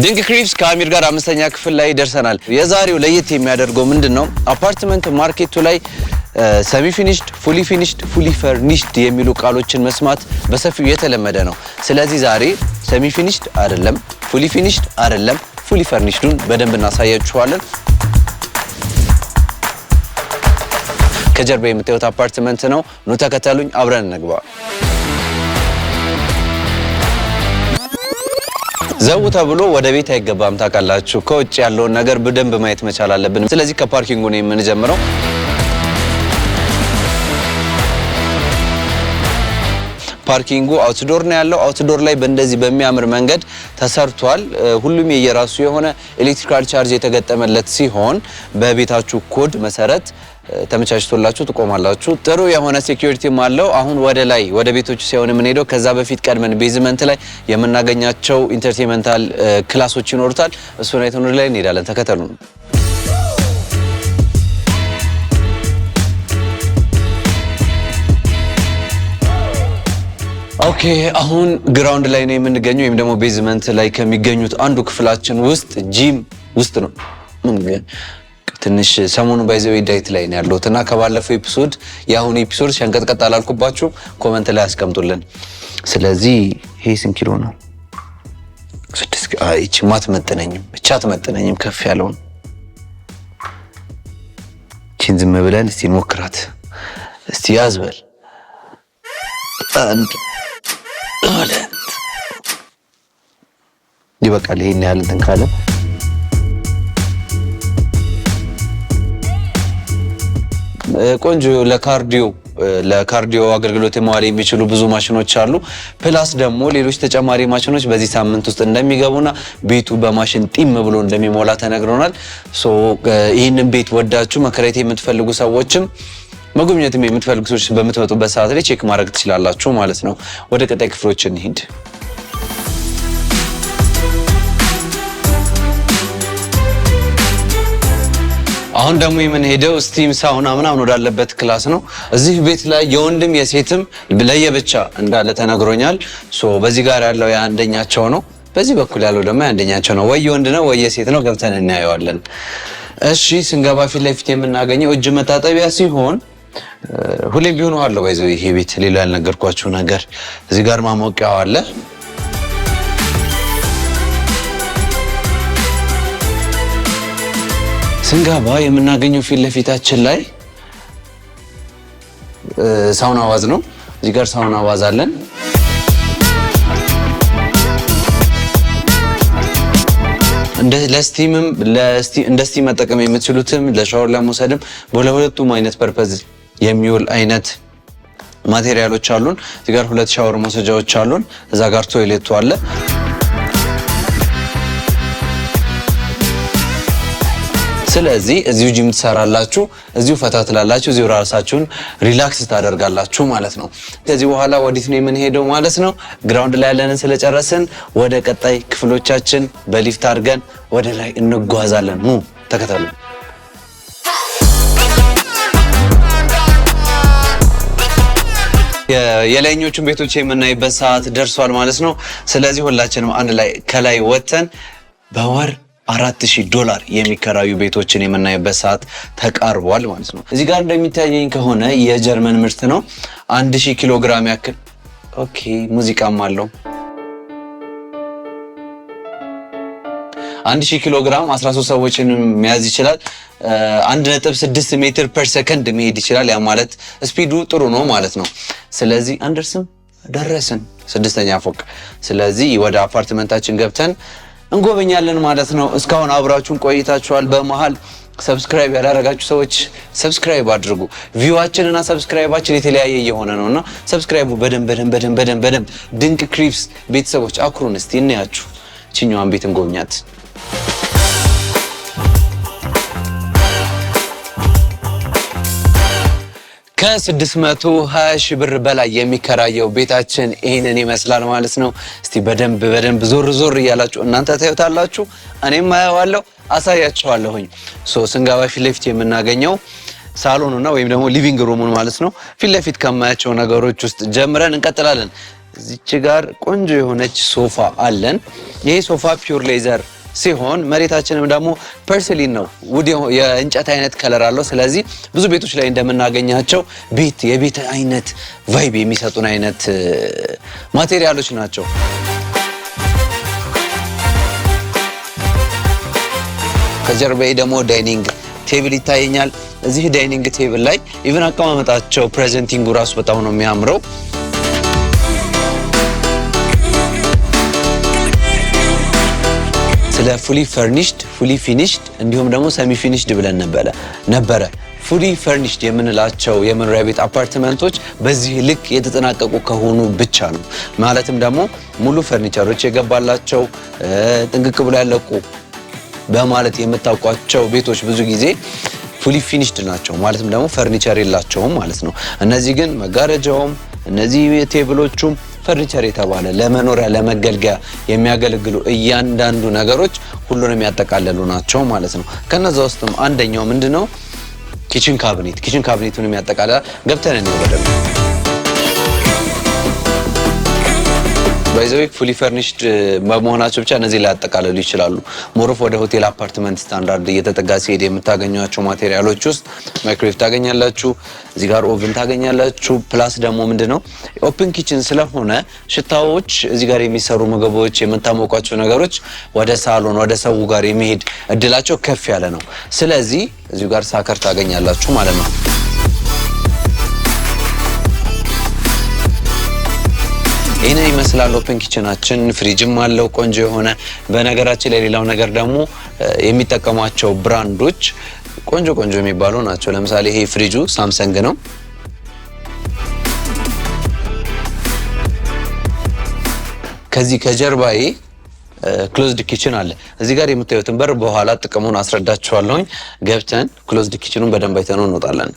ድንቅ ክሪፕስ ከአሚር ጋር አምስተኛ ክፍል ላይ ደርሰናል። የዛሬው ለየት የሚያደርገው ምንድነው? አፓርትመንት ማርኬቱ ላይ ሰሚ ፊኒሽድ፣ ፉሊ ፊኒሽድ፣ ፉሊ ፈርኒሽድ የሚሉ ቃሎችን መስማት በሰፊው የተለመደ ነው። ስለዚህ ዛሬ ሰሚ ፊኒሽድ አይደለም፣ ፉሊ ፊኒሽድ አይደለም፣ ፉሊ ፈርኒሽዱን በደንብ እናሳያችኋለን። ከጀርባ የምታዩት አፓርትመንት ነው። ኑ ተከተሉኝ፣ አብረን እንግባ። ዘው ተብሎ ወደ ቤት አይገባም። ታውቃላችሁ፣ ከውጭ ያለውን ነገር በደንብ ማየት መቻል አለብን። ስለዚህ ከፓርኪንጉ ነው የምንጀምረው። ፓርኪንጉ አውትዶር ነው ያለው። አውትዶር ላይ በእንደዚህ በሚያምር መንገድ ተሰርቷል። ሁሉም የየራሱ የሆነ ኤሌክትሪካል ቻርጅ የተገጠመለት ሲሆን በቤታችሁ ኮድ መሰረት ተመቻችቶላችሁ ትቆማላችሁ። ጥሩ የሆነ ሴኩሪቲም አለው። አሁን ወደ ላይ ወደ ቤቶቹ ሲሆን የምንሄደው ከዛ በፊት ቀድመን ቤዝመንት ላይ የምናገኛቸው ኢንተርቴይንመንታል ክላሶች ይኖሩታል። እሱን አይተን ወደ ላይ እንሄዳለን። ተከተሉን። ኦኬ፣ አሁን ግራውንድ ላይ ነው የምንገኘው ወይም ደግሞ ቤዝመንት ላይ ከሚገኙት አንዱ ክፍላችን ውስጥ ጂም ውስጥ ነው። ትንሽ ሰሞኑን ባይዘው ዳይት ላይ ነው ያለሁት እና ከባለፈው ኤፒሶድ የአሁኑ ኤፒሶድ ሸንቀጥቀጥ አላልኩባችሁ? ኮመንት ላይ አስቀምጡልን። ስለዚህ ይሄ ስንት ኪሎ ነው? 6 እቺ ማትመጥነኝም ብቻ አትመጥነኝም። ከፍ ያለውን እቺን ዝም ብለን እስቲ ሞክራት። እስቲ ያዝበል አንድ ሁለት ይበቃል። ይሄን ያህል እንትን ካለ ቆንጆ ለካርዲዮ አገልግሎት መዋል የሚችሉ ብዙ ማሽኖች አሉ። ፕላስ ደግሞ ሌሎች ተጨማሪ ማሽኖች በዚህ ሳምንት ውስጥ እንደሚገቡና ቤቱ በማሽን ጢም ብሎ እንደሚሞላ ተነግሮናል። ይህንን ቤት ወዳችሁ መከራየት የምትፈልጉ ሰዎችም መጎብኘትም የምትፈልጉ ሰዎች በምትመጡበት ሰዓት ላይ ቼክ ማድረግ ትችላላችሁ ማለት ነው። ወደ ቀጣይ ክፍሎች እንሂድ። አሁን ደግሞ የምንሄደው ስቲም ሳውና ምናምን ወዳለበት ክላስ ነው። እዚህ ቤት ላይ የወንድም የሴትም ለየብቻ እንዳለ ተነግሮኛል። በዚህ ጋር ያለው የአንደኛቸው ነው፣ በዚህ በኩል ያለው ደግሞ የአንደኛቸው ነው። ወይ የወንድ ነው ወይ የሴት ነው፣ ገብተን እናየዋለን። እሺ፣ ስንገባ ፊት ለፊት የምናገኘው እጅ መታጠቢያ ሲሆን ሁሌም ቢሆን አለው ባይዘው ይሄ ቤት ሌላ ያልነገርኳችሁ ነገር እዚህ ጋር ማሞቂያው አለ። ስንገባ የምናገኘው ፊት ለፊታችን ላይ ሳውና ዋዝ ነው። እዚህ ጋር ሳውና ዋዝ አለን። ለስቲምም እንደ ስቲም መጠቀም የምትችሉትም ለሻወር ለመውሰድም በሁለቱም አይነት ፐርፐዝ የሚውል አይነት ማቴሪያሎች አሉን። እዚህ ጋር 2 ሻወር መውሰጃዎች አሉን። እዛ ጋር ቶይሌቱ አለ። ስለዚህ እዚሁ ጂም ትሰራላችሁ፣ እዚሁ ፈታ ትላላችሁ፣ እዚሁ ራሳችሁን ሪላክስ ታደርጋላችሁ ማለት ነው። ከዚህ በኋላ ወዲት ነው የምንሄደው ማለት ነው። ግራውንድ ላይ ያለንን ስለጨረስን ወደ ቀጣይ ክፍሎቻችን በሊፍት አድርገን ወደ ላይ እንጓዛለን። ኑ ተከተሉ። የላይኞቹን ቤቶች የምናይበት ሰዓት ደርሷል ማለት ነው። ስለዚህ ሁላችንም አንድ ላይ ከላይ ወጥተን በወር $4000 የሚከራዩ ቤቶችን የምናይበት ሰዓት ተቃርቧል ማለት ነው። እዚህ ጋር እንደሚታየኝ ከሆነ የጀርመን ምርት ነው። 1000 ኪሎ ግራም ያክል። ኦኬ፣ ሙዚቃም አለው። 1000 ኪሎ ግራም 13 ሰዎችን መያዝ ይችላል። 1.6 ሜትር ፐር ሰከንድ መሄድ ይችላል። ያ ማለት ስፒዱ ጥሩ ነው ማለት ነው። ስለዚህ አንደርስም ደረስን 6ኛ ፎቅ። ስለዚህ ወደ አፓርትመንታችን ገብተን እንጎበኛለን ማለት ነው። እስካሁን አብራችሁን ቆይታችኋል። በመሃል ሰብስክራይብ ያላደረጋችሁ ሰዎች ሰብስክራይብ አድርጉ። ቪዋችንና ሰብስክራይባችን የተለያየ የሆነ ነውና ሰብስክራይቡ በደንብ ድንቅ ክሪፕስ ቤተሰቦች አክሩን። እስቲ እናያችሁ እቺኛዋን ቤት እንጎብኛት። ከ620 ሺህ ብር በላይ የሚከራየው ቤታችን ይሄንን ይመስላል ማለት ነው። እስቲ በደንብ ዞር እያላችሁ እናንተ ታዩታላችሁ፣ እኔም አያዋለሁ፣ አሳያችኋለሁኝ። ስንገባ ፊት ለፊት የምናገኘው ሳሎኑና ወይም ደግሞ ሊቪንግ ሩሙን ማለት ነው። ፊት ለፊት ከማያቸው ነገሮች ውስጥ ጀምረን እንቀጥላለን። እዚች ጋር ቆንጆ የሆነች ሶፋ አለን። ይሄ ሶፋ ፒውር ሌዘር ሲሆን መሬታችንም ደግሞ ፐርስሊን ነው። ውድ የእንጨት አይነት ከለር አለው። ስለዚህ ብዙ ቤቶች ላይ እንደምናገኛቸው የቤት አይነት ቫይብ የሚሰጡን አይነት ማቴሪያሎች ናቸው። ከጀርባዬ ደግሞ ዳይኒንግ ቴብል ይታየኛል። እዚህ ዳይኒንግ ቴብል ላይ ኢቭን አቀማመጣቸው ፕሬዘንቲንጉ ራሱ በጣም ነው የሚያምረው። ስለ ፉሊ ፈርኒሽድ፣ ፉሊ ፊኒሽድ እንዲሁም ደግሞ ሰሚ ፊኒሽድ ብለን ነበረ። ፉሊ ፈርኒሽድ የምንላቸው የመኖሪያ ቤት አፓርትመንቶች በዚህ ልክ የተጠናቀቁ ከሆኑ ብቻ ነው። ማለትም ደግሞ ሙሉ ፈርኒቸሮች የገባላቸው ጥንቅቅ ብሎ ያለቁ በማለት የምታውቋቸው ቤቶች ብዙ ጊዜ ፉሊ ፊኒሽድ ናቸው። ማለትም ደግሞ ፈርኒቸር የላቸውም ማለት ነው። እነዚህ ግን መጋረጃውም እነዚህ ቴብሎቹም ፈርኒቸር የተባለ ለመኖሪያ ለመገልገያ የሚያገለግሉ እያንዳንዱ ነገሮች ሁሉንም ያጠቃለሉ ናቸው ማለት ነው። ከነዛ ውስጥም አንደኛው ምንድነው? ኪችን ካቢኔት። ኪችን ካቢኔቱንም ያጠቃልላል። ገብተን እንወረደም ባይዘው ፉሊ ፈርኒሽድ በመሆናቸው ብቻ እነዚህ ላይ ያጠቃልሉ ይችላሉ። ሞሮፍ ወደ ሆቴል አፓርትመንት ስታንዳርድ እየተጠጋ ሲሄድ የምታገኟቸው ማቴሪያሎች ውስጥ ማይክሮዌቭ ታገኛላችሁ፣ እዚህ ጋር ኦቭን ታገኛላችሁ። ፕላስ ደግሞ ምንድነው ኦፕን ኪችን ስለሆነ ሽታዎች እዚህ ጋር የሚሰሩ ምግቦች የምታሞቋቸው ነገሮች ወደ ሳሎን ወደ ሰው ጋር የሚሄድ እድላቸው ከፍ ያለ ነው። ስለዚህ እዚህ ጋር ሳከር ታገኛላችሁ ማለት ነው። ይህንን ይመስላል ኦፕን ኪችናችን። ፍሪጅም አለው ቆንጆ የሆነ። በነገራችን ላይ ሌላው ነገር ደግሞ የሚጠቀሟቸው ብራንዶች ቆንጆ የሚባሉ ናቸው። ለምሳሌ ይሄ ፍሪጁ ሳምሰንግ ነው። ከዚህ ከጀርባዬ ክሎዝድ ኪችን አለ። እዚህ ጋር የምታዩትን በር በኋላ ጥቅሙን አስረዳችኋለሁኝ። ገብተን ክሎዝድ ኪችኑን በደንብ አይተነው እንወጣለን።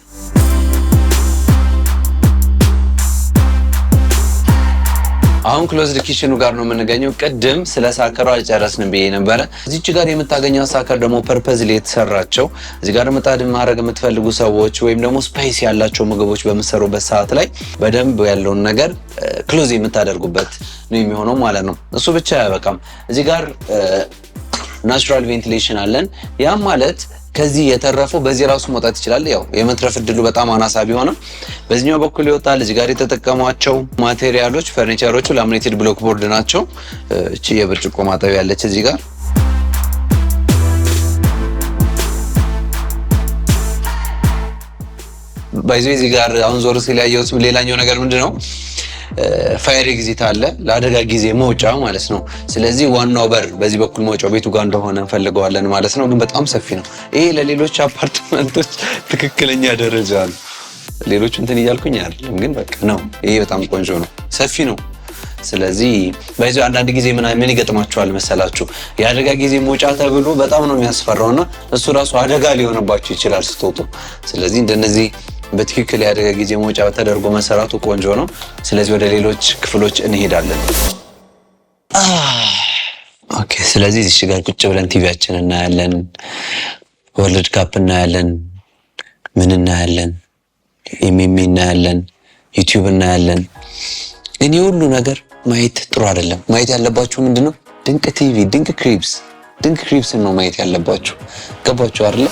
አሁን ክሎዝድ ኪችኑ ጋር ነው የምንገኘው። ቅድም ስለ ሳከሩ አልጨረስንም ብዬ ነበረ። እዚች ጋር የምታገኘው ሳከር ደግሞ ፐርፐዝሊ የተሰራቸው እዚህ ጋር ምጣድ ማድረግ የምትፈልጉ ሰዎች ወይም ደግሞ ስፓይስ ያላቸው ምግቦች በምትሰሩበት ሰዓት ላይ በደንብ ያለውን ነገር ክሎዝ የምታደርጉበት ነው የሚሆነው ማለት ነው። እሱ ብቻ አያበቃም። እዚህ ጋር ናቹራል ቬንቲሌሽን አለን። ያም ማለት ከዚህ የተረፈው በዚህ ራሱ መውጣት ይችላል። ያው የመትረፍ እድሉ በጣም አናሳ ቢሆንም በዚህኛው በኩል ይወጣል። እዚህ ጋር የተጠቀሟቸው ማቴሪያሎች ፈርኒቸሮቹ ላሚኔትድ ብሎክ ቦርድ ናቸው። እቺ የብርጭቆ ማጠቢያ ያለች እዚህ ጋር ባይዞ እዚህ ጋር አሁን ዞር ሲል ያየሁት ሌላኛው ነገር ምንድነው? ፋየር ኤግዚት አለ ለአደጋ ጊዜ መውጫ ማለት ነው። ስለዚህ ዋናው በር በዚህ በኩል መውጫው ቤቱ ጋር እንደሆነ እንፈልገዋለን ማለት ነው። ግን በጣም ሰፊ ነው። ይሄ ለሌሎች አፓርትመንቶች ትክክለኛ ደረጃ ነው። ሌሎቹ እንትን እያልኩኝ አይደለም፣ ግን በቃ ነው። ይሄ በጣም ቆንጆ ነው፣ ሰፊ ነው። ስለዚህ ባይዞ አንዳንድ ጊዜ ምን ይገጥማችኋል መሰላችሁ? የአደጋ ጊዜ መውጫ ተብሎ በጣም ነው የሚያስፈራውና እሱ ራሱ አደጋ ሊሆንባችሁ ይችላል ስትወጡ። ስለዚህ እንደነዚህ በትክክል የአደጋ ጊዜ መውጫ ተደርጎ መሰራቱ ቆንጆ ነው። ስለዚህ ወደ ሌሎች ክፍሎች እንሄዳለን። ኦኬ። ስለዚህ እዚህ ጋር ቁጭ ብለን ቲቪያችን እናያለን፣ ወርልድ ካፕ እናያለን፣ ምን እናያለን፣ ኤምኤም እናያለን፣ ዩቲዩብ እናያለን። ግን ሁሉ ነገር ማየት ጥሩ አይደለም። ማየት ያለባችሁ ምንድነው? ድንቅ ቲቪ፣ ድንቅ ክሪፕስን ነው ማየት ያለባችሁ። ገባችሁ አይደለ?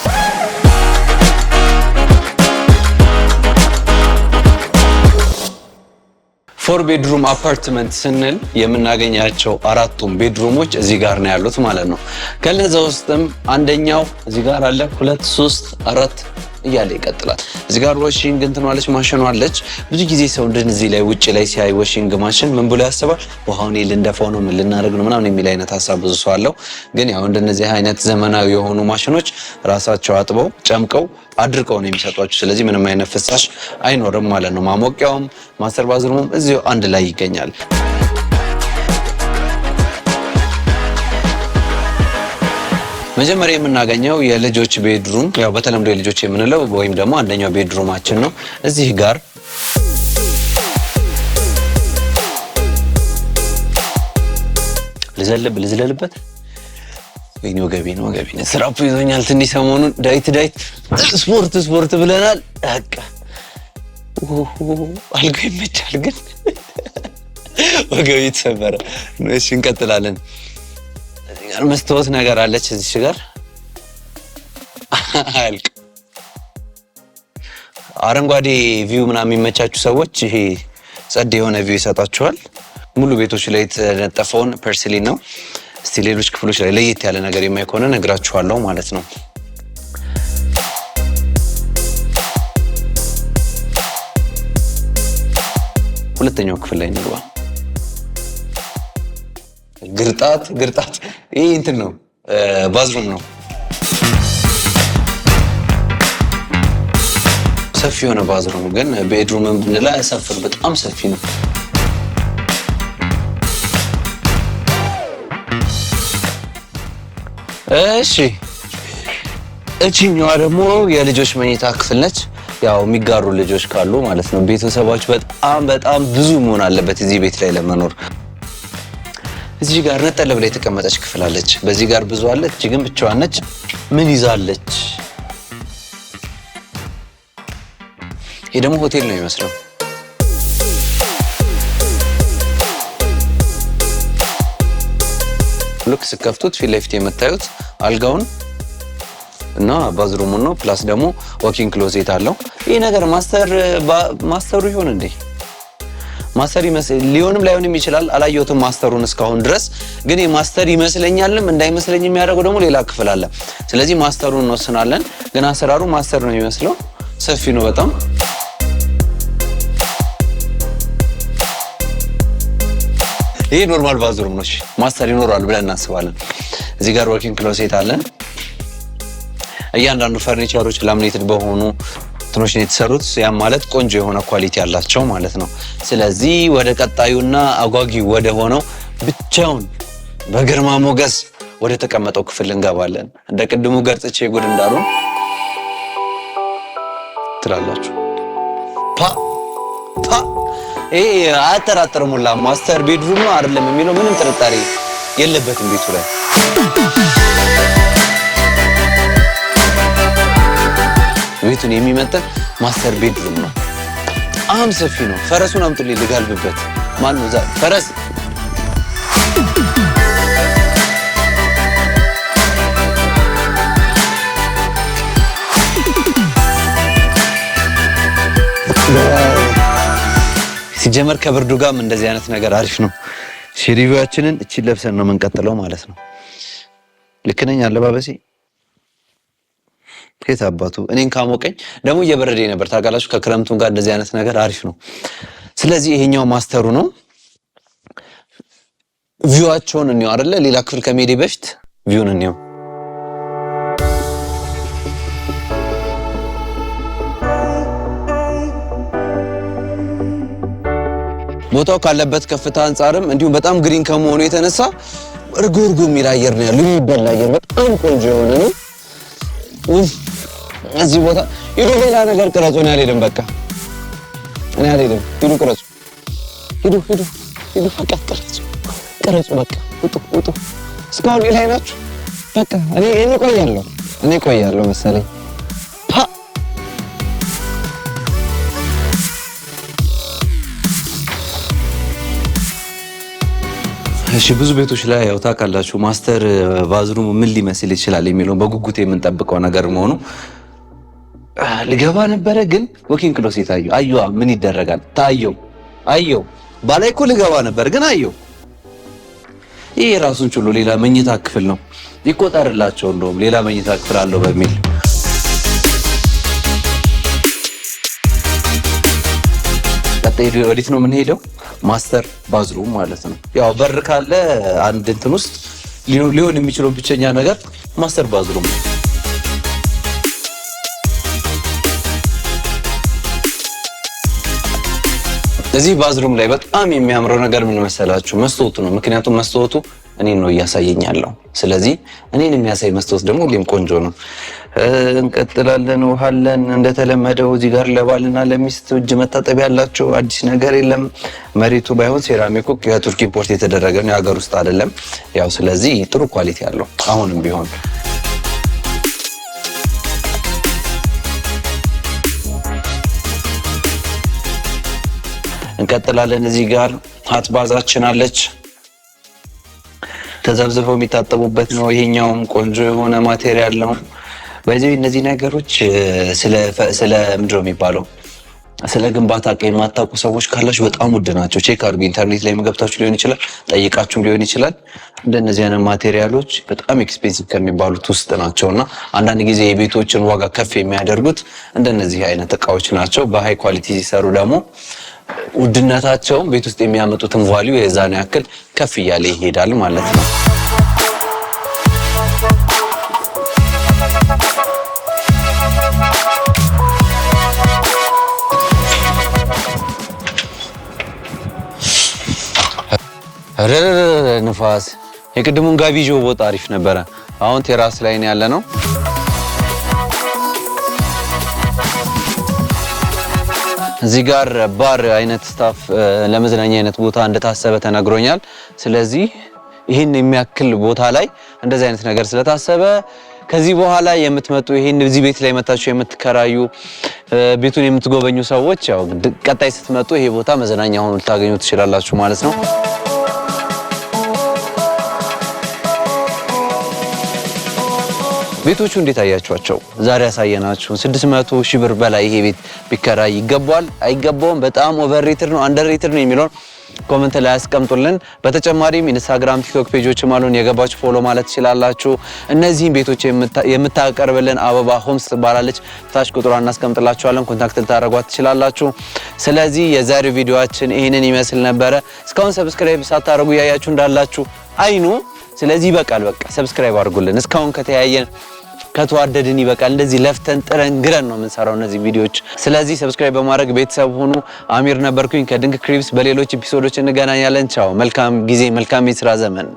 ፎር ቤድሩም አፓርትመንት ስንል የምናገኛቸው አራቱም ቤድሩሞች እዚህ ጋር ነው ያሉት ማለት ነው። ከነዛ ውስጥም አንደኛው እዚህ ጋር አለ፣ 2 3 4 እያለ ይቀጥላል። እዚህ ጋር ዋሺንግ እንትን ማለች ማሽኑ አለች። ብዙ ጊዜ ሰው እንደዚህ ላይ ውጭ ላይ ሲያይ ዋሺንግ ማሽን ምን ብሎ ያስባል? ውሃውን ልንደፋው ነው ምን ልናደርግ ነው ምናምን የሚል አይነት ሀሳብ ብዙ ሰው አለው። ግን ያው እንደነዚህ አይነት ዘመናዊ የሆኑ ማሽኖች ራሳቸው አጥበው ጨምቀው አድርቀው ነው የሚሰጧቸው። ስለዚህ ምንም አይነት ፍሳሽ አይኖርም ማለት ነው። ማሞቂያውም ማስተር ባዝሩሙም እዚሁ አንድ ላይ ይገኛል። መጀመሪያ የምናገኘው የልጆች ቤድሩም፣ ያው በተለምዶ የልጆች የምንለው ወይም ደግሞ አንደኛው ቤድሩማችን ነው። እዚህ ጋር ልዝለልበት ወይኔ ወገቤ ነው ስራፕ ይዞኛል ትንሽ ሰሞኑን። ዳይት ስፖርት ብለናል። በቃ አልጋ ይመቻል ግን ወገቤ ተሰበረ። እሺ እንቀጥላለን። መስታወት ነገር አለች እዚህ ጋር አልቅ አረንጓዴ ቪው ምናምን የሚመቻቹ ሰዎች ይሄ ጸድ የሆነ ቪው ይሰጣቸዋል። ሙሉ ቤቶች ላይ የተነጠፈውን ፐርስሊ ነው። እስቲ ሌሎች ክፍሎች ላይ ለየት ያለ ነገር የማይኮነ ነግራችኋለሁ ማለት ነው። ሁለተኛው ክፍል ላይ እንግባ። ግርጣት ይሄ እንትን ነው ባዝሩም ነው። ሰፊ የሆነ ባዝሩም ግን ቤድሩም ብንላ ያሳፍር በጣም ሰፊ ነው። እሺ እቺኛዋ ደግሞ የልጆች መኝታ ክፍል ነች። ያው የሚጋሩ ልጆች ካሉ ማለት ነው ቤተሰቦች በጣም ብዙ መሆን አለበት እዚህ ቤት ላይ ለመኖር። እዚህ ጋር ነጠለ ብላ የተቀመጠች ክፍል አለች። በዚህ ጋር ብዙ አለች፣ እቺ ግን ብቻዋን ነች። ምን ይዛለች? ይሄ ደግሞ ሆቴል ነው የሚመስለው። ሉክ ስከፍቱት ፊት ለፊት የምታዩት አልጋውን እና ባዝሩሙን ነው። ፕላስ ደግሞ ዋኪንግ ክሎዜት አለው። ይሄ ነገር ማስተሩ ይሆን እንዴ? ማስተር ሊሆንም ላይሆንም ይችላል። አላየሁትም ማስተሩን እስካሁን ድረስ። ግን የማስተር ይመስለኛልም እንዳይመስለኝ የሚያደርገው ደግሞ ሌላ ክፍል አለ። ስለዚህ ማስተሩን እንወስናለን። ግን አሰራሩ ማስተር ነው የሚመስለው። ሰፊ ነው በጣም። ይሄ ኖርማል ባዝሩም ነው። ማስተር ይኖረዋል ብለን እናስባለን። እዚህ ጋር ዋኪንግ ክሎዜት አለን። እያንዳንዱ ፈርኒቸሮች ላሚኔትድ በሆኑ እንትኖች ነው የተሰሩት። ያም ማለት ቆንጆ የሆነ ኳሊቲ ያላቸው ማለት ነው። ስለዚህ ወደ ቀጣዩና አጓጊ ወደ ሆነው ብቻውን በግርማ ሞገስ ወደ ተቀመጠው ክፍል እንገባለን። እንደ ቅድሙ ገርጥቼ ጉድ እንዳሉ ትላላችሁ። ይሄ አያጠራጥርም። ሁላ ማስተር ቤድሩም ነው አይደለም የሚለው ምንም ጥርጣሬ የለበትም ቤቱ ላይ። ቤቱን የሚመጥን ማስተር ቤድሩም ነው። በጣም ሰፊ ነው። ፈረሱን አምጡልኝ ልጋልብበት። ማን ነው ዛ ፈረስ? ሲጀመር ከብርዱ ጋርም እንደዚህ አይነት ነገር አሪፍ ነው። ሪቪዋችንን እቺን ለብሰን ነው የምንቀጥለው ማለት ነው። ልክ ነኝ አለባበሴ? ከየት አባቱ እኔን ካሞቀኝ ደግሞ እየበረደኝ ነበር ታውቃላችሁ። ከክረምቱን ጋር እንደዚህ አይነት ነገር አሪፍ ነው። ስለዚህ ይሄኛው ማስተሩ ነው። ቪዋቸውን እንየው አይደለ? ሌላ ክፍል ከመሄዴ በፊት ቪውን እንየው። ቦታው ካለበት ከፍታ አንጻርም እንዲሁም በጣም ግሪን ከመሆኑ የተነሳ እርጉርጉ የሚል አየር ነው ያለው። የሚበላ አየር በጣም ቆንጆ የሆነ ነው። እዚህ ቦታ ሂዱ፣ ሌላ ነገር ቅረጹ። እኔ አልሄድም፣ በቃ እኔ አልሄድም። ሂዱ ቅረጹ፣ ሂዱ በቃ ቅረጹ፣ በቃ ውጡ። እስካሁን ላይ ናችሁ። በቃ እኔ ቆያለሁ መሰለኝ። እሺ ብዙ ቤቶች ላይ ያው ታውቃላችሁ ማስተር ባዝሩም ምን ሊመስል ይችላል የሚለው በጉጉት የምንጠብቀው ነገር መሆኑ ልገባ ነበረ። ግን ወኪንግ ክሎሴት አየሁ። ምን ይደረጋል አየሁ። ባላይ እኮ ልገባ ነበር ግን አየሁ። ይሄ ራሱን ችሎ ሌላ መኝታ ክፍል ነው ይቆጠርላቸው። እንደውም ሌላ መኝታ ክፍል አለው በሚል ቀጣይ ወዴት ነው የምንሄደው? ማስተር ባዝሩም ማለት ነው። ያው በር ካለ አንድ እንትን ውስጥ ሊሆን የሚችለው ብቸኛ ነገር ማስተር ባዝሩም ነው። እዚህ ባዝሩም ላይ በጣም የሚያምረው ነገር ምን መሰላችሁ? መስታወቱ ነው። ምክንያቱም መስታወቱ እኔን ነው እያሳየኝ ያለው። ስለዚህ እኔን የሚያሳይ መስታወት ደግሞ ሁሌም ቆንጆ ነው። እንቀጥላለን። ውሃ አለን እንደተለመደው። እዚህ ጋር ለባልና ለሚስት እጅ መታጠቢያ ያላቸው አዲስ ነገር የለም። መሬቱ ባይሆን ሴራሚኩ ከቱርክ ኢምፖርት የተደረገ ነው፣ የሀገር ውስጥ አይደለም። ያው ስለዚህ ጥሩ ኳሊቲ አለው አሁንም ቢሆን። እንቀጥላለን። እዚህ ጋር ሀት ባዛችን አለች። ተዘብዝበው የሚታጠቡበት ነው። ይሄኛውም ቆንጆ የሆነ ማቴሪያል ነው። በዚህ እነዚህ ነገሮች ስለ ምንድን ነው የሚባለው ስለ ግንባታ እቃ የማታውቁ ሰዎች ካላችሁ በጣም ውድ ናቸው። ቼክ አድርጉ። ኢንተርኔት ላይ መገብታችሁ ሊሆን ይችላል፣ ጠይቃችሁም ሊሆን ይችላል። እንደነዚህ አይነት ማቴሪያሎች በጣም ኤክስፔንሲቭ ከሚባሉት ውስጥ ናቸውና አንዳንድ ጊዜ የቤቶችን ዋጋ ከፍ የሚያደርጉት እንደነዚህ አይነት እቃዎች ናቸው። በሃይ ኳሊቲ ሲሰሩ ደግሞ ውድነታቸው ቤት ውስጥ የሚያመጡትን ቫልዩ የዛን ያክል ከፍ እያለ ይሄዳል ማለት ነው። ንፋስ የቅድሙን ጋቢጆ ቦታ አሪፍ ነበረ። አሁን ቴራስ ላይ ነው ያለ ነው። እዚህ ጋር ባር አይነት ስታፍ ለመዝናኛ አይነት ቦታ እንደታሰበ ተነግሮኛል። ስለዚህ ይህን የሚያክል ቦታ ላይ እንደዚህ አይነት ነገር ስለታሰበ ከዚህ በኋላ የምትመጡ ይሄን እዚህ ቤት ላይ መታችሁ የምትከራዩ ቤቱን የምትጎበኙ ሰዎች ያው ቀጣይ ስትመጡ ይሄ ቦታ መዝናኛ ሆኖ ልታገኙ ትችላላችሁ ማለት ነው። ቤቶቹ እንዴት አያችኋቸው? ዛሬ ያሳየናችሁ 600 ሺህ ብር በላይ ይሄ ቤት ቢከራይ ይገባዋል አይገባውም? በጣም ኦቨርሬትድ ነው አንደርሬትድ ነው የሚለውን ኮሜንት ላይ አስቀምጡልን። በተጨማሪም ኢንስታግራም፣ ቲክቶክ ፔጆችም አሉን፣ የገባችሁ ፎሎ ማለት ትችላላችሁ። እነዚህን ቤቶች የምታቀርብልን አበባ ሆምስ ትባላለች። ታች ቁጥሯን እናስቀምጥላችኋለን፣ ኮንታክት ልታደርጓት ትችላላችሁ። ስለዚህ የዛሬው ቪዲዮአችን ይሄንን ይመስል ነበረ። እስካሁን ሰብስክራይብ ሳታደርጉ ያያችሁ እንዳላችሁ አይኑ። ስለዚህ ይበቃል፣ በቃ ሰብስክራይብ አድርጉልን። እስካሁን ከተያየን ከተዋደድን ይበቃል። እንደዚህ ለፍተን ጥረን ግረን ነው የምንሰራው እነዚህ ቪዲዮዎች። ስለዚህ ሰብስክራይብ በማድረግ ቤተሰብ ሁኑ። አሚር ነበርኩኝ ከድንቅ ክሪፕስ። በሌሎች ኤፒሶዶች እንገናኛለን። ቻው። መልካም ጊዜ፣ መልካም የስራ ዘመን።